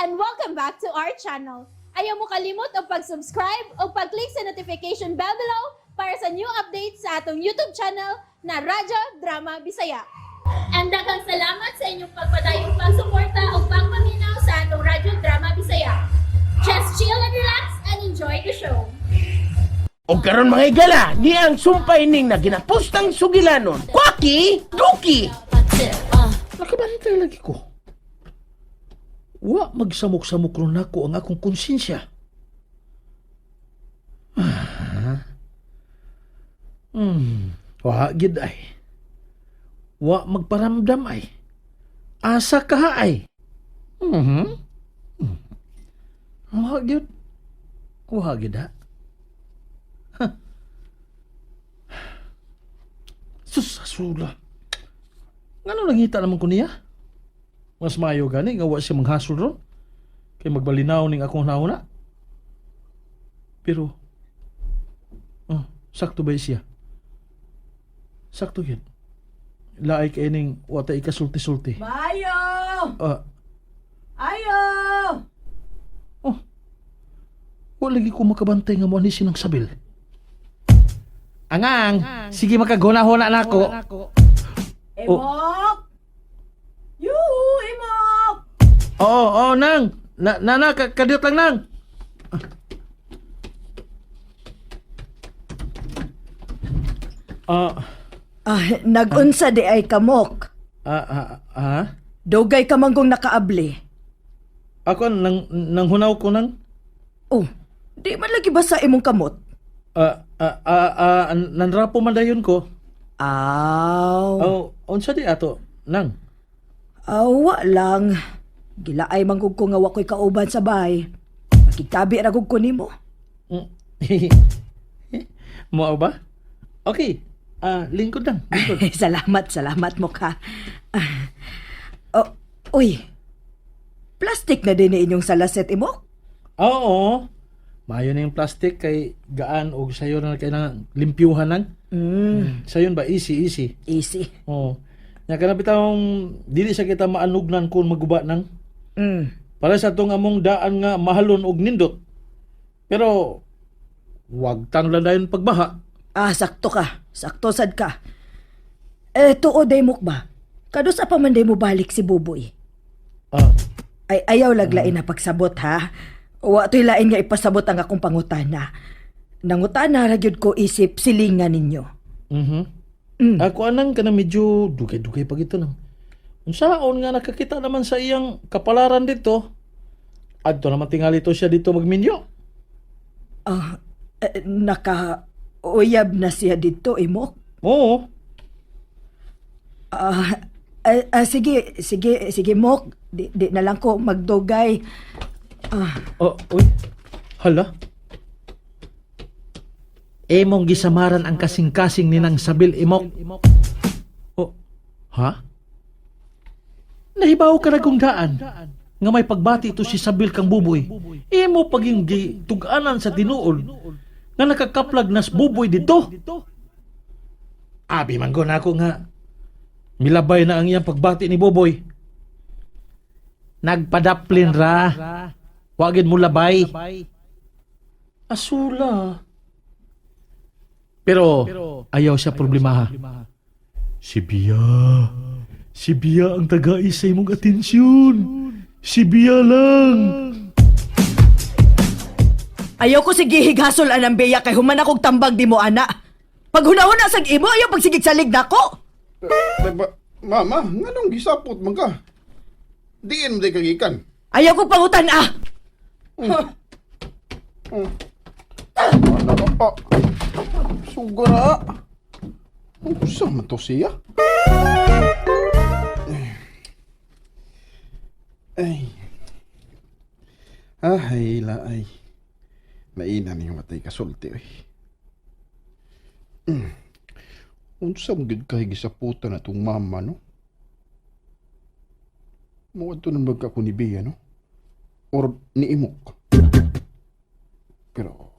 and welcome back to our channel. Ayaw mo kalimot o pag-subscribe o pag-click sa notification bell below para sa new updates sa atong YouTube channel na Radyo Drama Bisaya. And daghang salamat sa inyong pagpadayong pagsuporta o pagpaminaw sa atong Radyo Drama Bisaya. Just chill and relax and enjoy the show. O karon mga igala, ni ang sumpay ning na ginapustang sugilanon. Kwaki, duki! Nakabantay lagi ko. Wa magsamok-samok ron ako ang akong konsensya. Wa gid ay. Wa magparamdam ay. Asa ka ay. Wa gid. Wa gid ha. Sus, asula. Ngano nangita naman ko niya? Mas maayo gani nga wa siya manghasol ron. Kay magbalinaw ning akong nauna. Pero sakto ba siya? Sakto yun. Laay kay ning wata ikasulti-sulti. Mayo! Ah, Ayo! wala lagi ko makabantay nga mo ani sinang sabil. Angang, sige makaguna-huna na ako. Imok! Yuhu, Imok! Oo, nang. Kadiyot lang nang. Nagunsa di ay kamok. Ha? Dugay ka manggong nakaabli. Ako, nang hunaw ko nang. Oh, di man lagi ba sa imong kamot? Nanrapo man dayon ko. Aw. Unsa di ato, nang. Awa lang. Gilaay manggong ko nga wakoy kauban sa bahay. Makikabi ra gud ko nimo. Mo ba? Okay. Lingkod lang. Lingkod. Salamat mo ka. Uy. Plastic na din ni inyong salaset, Imok? Oo. Mayo na yung plastic kay gaan o sayo na kay nang limpyuhan nang. Sayon ba? Easy. Easy. Oo. Nya kana bitawng dili sa kita maanugnan kung maguba nang. Para sa tong among daan nga mahalon og nindot. Pero wag tang landayon pagbaha. Sakto ka. Sakto sad ka. Tuod day mok ba? Kadusa pa man day mo balik si Buboy. Ay ayaw laglain na pagsabot ha. Wa to'y lain nga ipasabot ang akong pangutana. Nangutana ra gyud ko isip silingan ninyo. Ako anang kana medyo dugay-dugay pa gito nang. Unsaon nga nakakita naman sa iyang kapalaran dito? Adto naman tingali to siya dito magminyo. Naka-uyab na siya dito, Imok. Oo. Sige, Mok. Di na lang ko magdugay. Uy. Hala. Emong gisamaran ang kasing-kasing ninang sabil, Imok. Ha? Nahibaw ka na kung daan. Nga may pagbati ito si Sabil kang Buboy. Emo paging tuganan sa tinuol. Nga nakakaplag nas Buboy dito. Abi man na ako nga. Milabay na ang iyang pagbati ni Buboy. Nagpadaplin ra. Wagid mo labay. Asula. Pero ayaw siya problemaha. Si Bia ang tagais sa imong atensyon. Si Bia lang. Ayaw ko sige highasol anang beya kay human akong tambag di mo, ana. Pag hunahuna sag imo, ayaw pagsigig salig nako. Mama, nganong gisapot man ka? Diin mo day kagikan. Ayaw ko pangutan Ano ka pa? Sugara. Usa man to siya? Ay, laay. Maina niyo matay kasulti, oy. Unsa mo gid kay gisaputan na tong mama, no? Mo adto nang magka ko ni Bea, no? Or ni Imok. Pero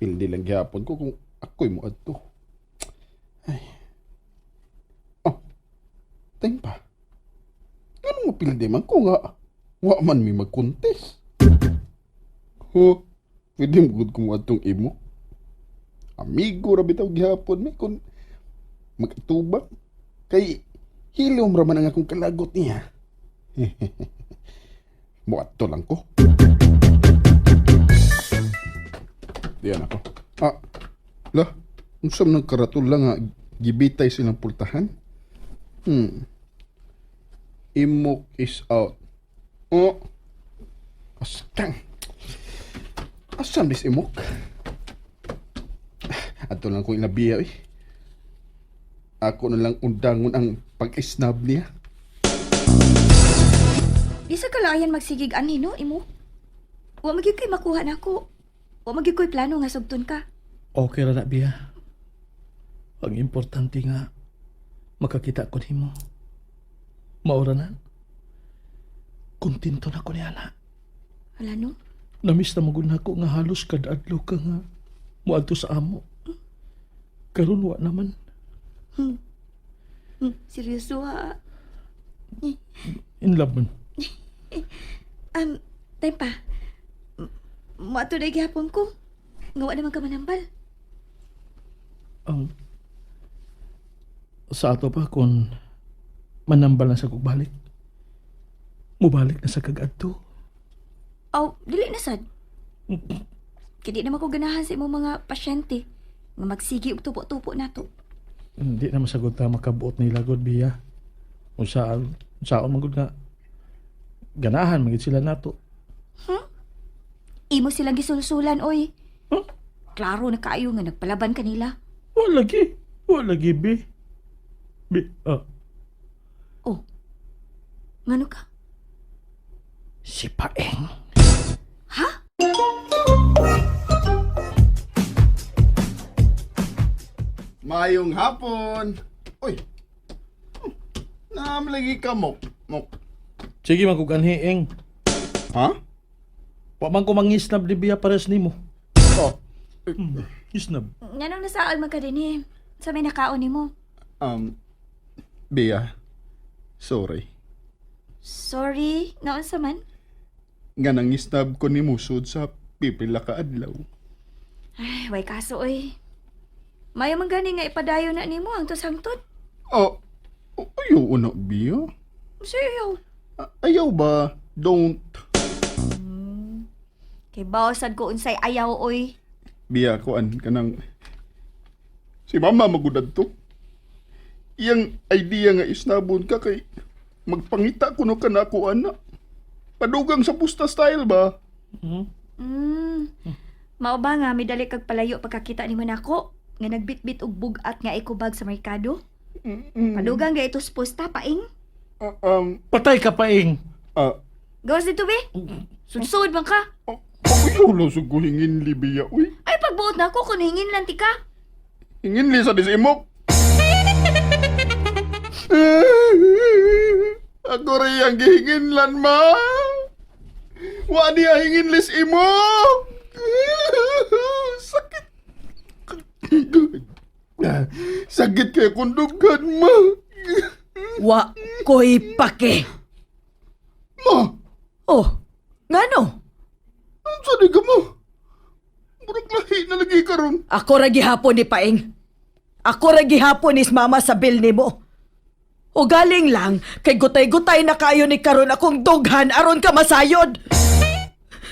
pildi lang gyapon ko kung ako'y mo adto. Ay. Ting pa. Ano mo pildi man ko nga? wa man mi magkontes. Ho, pwede mo gud kung atong imo. Amigo ra bitaw gihapon mi kun magtubang. Kay hilom ra man ang akong kalagot niya. Muadto lang ko. Diyan ako. Lah, unsam nang karatula nga gibitay silang pultahan? Imok is out. Oh. Astang. Asam dis imok? Ato lang ko inabiya eh. Ako na lang undangon ang pag-isnab niya. Di sa kalayan magsigig ani no, imo? Wa magyud kay makuha nako. Wa magyud ko'y plano nga sugton ka. Okay ra na, Bia. Ang importante nga, makakita ko nimo. Maura na. Kontento na ko niya na. Wala no? Namiss na magod na ko nga halos kada adlaw ka nga muadto sa amo. Karon wa naman. Seryoso ha? In love man. Time pa. Mato na gihapon ko. Nga wa naman ka manambal. Sa ato pa kung manambal na sa kugbalik. Mubalik na sa kagadto. Aw, dili na sad. Kaya di naman ko ganahan sa imong mga pasyente nga magsigi og tupo-tupo nato. Hindi na masagot ta makabuot nila god, Bia. Saan magod nga ganahan magid sila nato. Imo silang gisulsulan, oy. Klaro na kaayo nga nagpalaban kanila. Wala lagi, Bi. Oh, ngano ka? Si Paeng. Ha? Mayong hapon. Uy. Lagi ka mok. Sige maguganhiing. Ha? Wa man ko mangisnab di Bia pares nimo. Oh. Isnab. Nganong nasaal man ka din eh. Sa may nakaon nimo. Bea. Sorry. Sorry, naon sa man? Nga nangisnab ko ni Musod sa pipila ka adlaw. Ay, way kaso oy. Mayo man gani nga ipadayo na nimo ang hangtod. Oh. Ayaw na, Bea. Sayo. Ayaw ba? Don't. Kay bawsad ko unsay ayaw oy. Bea, kuan ka ng... Si mama magudad to. Iyang idea nga isnabon ka kay magpangita kuno ka na ako, anak. Padugang sa pusta style ba? Mao ba nga midali kag palayo pagkakita nimo nako nga nagbitbit og bugat nga ikubag sa merkado? Padugang ga ito sa pusta paing. Patay ka Paeng. Gawas dito be. Sudsud man ka. Ayaw lang sa kuhingin li, Bea, uy. Ay pagbuot na ako kun hingin lang ti ka. Hingin li sa disimok. Ako rin ang gihingin lan, ma. Wa niya hingin lis imo. Sakit. Sakit kaya kundugan, ma. Wa ko'y pake. Ma, Oh, ngano? ang sadi ka mo? Murag lahi na lagi karon. Ako ra gihapon ni Paeng. Ako ra gihapon is mama sa bil nimo. O galing lang, kay gutay-gutay na kayo ni karon akong dughan aron ka masayod.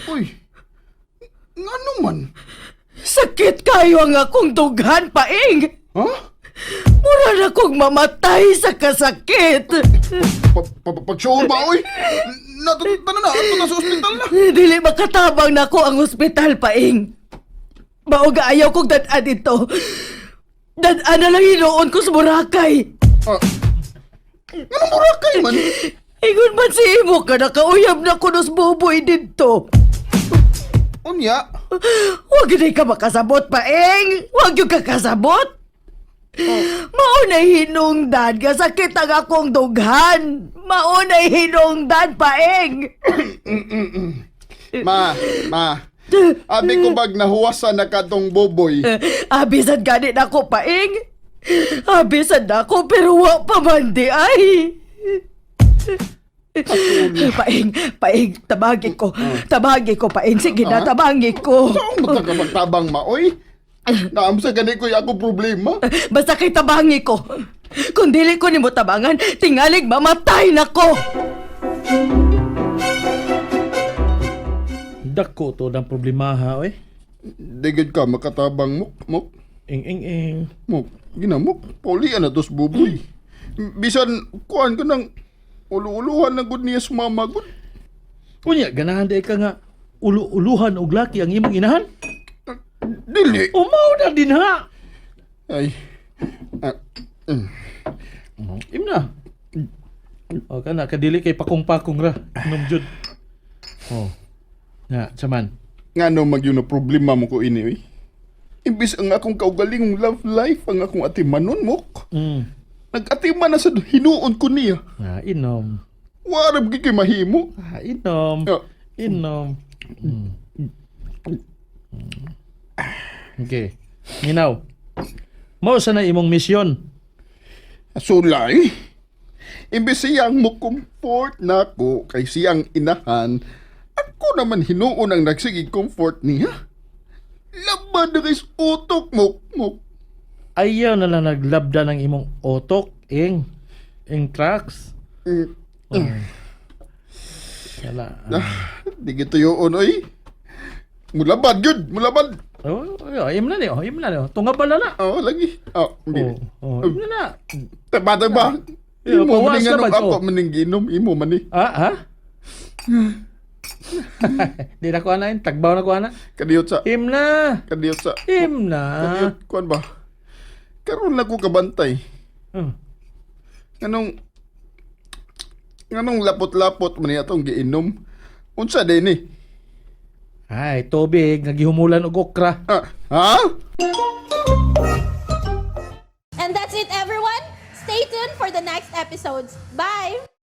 Uy, nga naman. Sakit kayo ang akong dughan, Paeng. Ha? Mura na kong mamatay sa kasakit. Pag-sure ba, uy? Ato na sa ospital na. Dili makatabang na ko ang ospital, Paeng. Mauga ayaw kong dad-an dito. Dad-an na lang hinoon ko sa Boracay. Anong Boracay man? Ingon man si Imo ka nakauyab na ko nos buboy dito. Unya? Huwag hindi ka makasabot, Paeng. Huwag yung kakasabot. Maunay hinungdan ka sakit ang akong dughan. Maunay hinungdan, Paeng. Ma. Abi ko bag nahuwasan na katong boboy. Abisan ganit ako, Paeng. Abisan ako pero wa pa man di ay. Paing, tabagi ko. Tabagi ko, Paing. Sige na, tabagi ko. Saan magkakabagtabang maoy? Naamsa gani ko ako problema. Basta kay tabangi ko. Kung dili ko ni mo tabangan, tingalig mamatay na ko. Dako to ng problema ha, oy. Digid ka makatabang mok. Ing. Mok, ginamok. Paulian na tos buboy. Bisan, kuhan ka ng ulu-uluhan na gud niya sumama gud. Unya, ganahan di ka nga ulu-uluhan og laki ang imong inahan. Dili. Umaw na din ha. Ay. Imna. O kana kadili kay pakong-pakong ra. Inom jud. Oh. Na, saman. Nga no magyun na problema mo ko ini, oy. Imbis ang akong kaugalingong love life, ang akong atimanon mok. Nag-atiman na sa hinuon ko niya. Ah, inom. Warab gid kay mahimo. Ah, inom. Yeah. Inom. Okay. Minaw. Mao sa na imong misyon. Sulay. Imbis siyang mo comfort na ko kay siyang inahan, ako naman hinuon ang nagsigig comfort niya. Laban na kay utok mo. Ayaw na lang naglabda ng imong otok, ing tracks. Wala. Di gito yun, oy. Mulabad yun, mulabad. Oh, im na niyo, Tunga ba na? Oo, lagi. Im na. Taba. Yeah, Imo pawas maning ka ano ba, ako so? maning ginom, imo man ni. Ha? Di na ko ana, tagbaw na ko ana. Kadiyot sa. Im na. Kadiyot. Kuan ba? Karon na ko kabantay. Nganong lapot-lapot man niya itong giinom. Unsa din ni? Ay, tubig, nagihumulan og okra. Ha? And that's it, everyone. Stay tuned for the next episodes. Bye!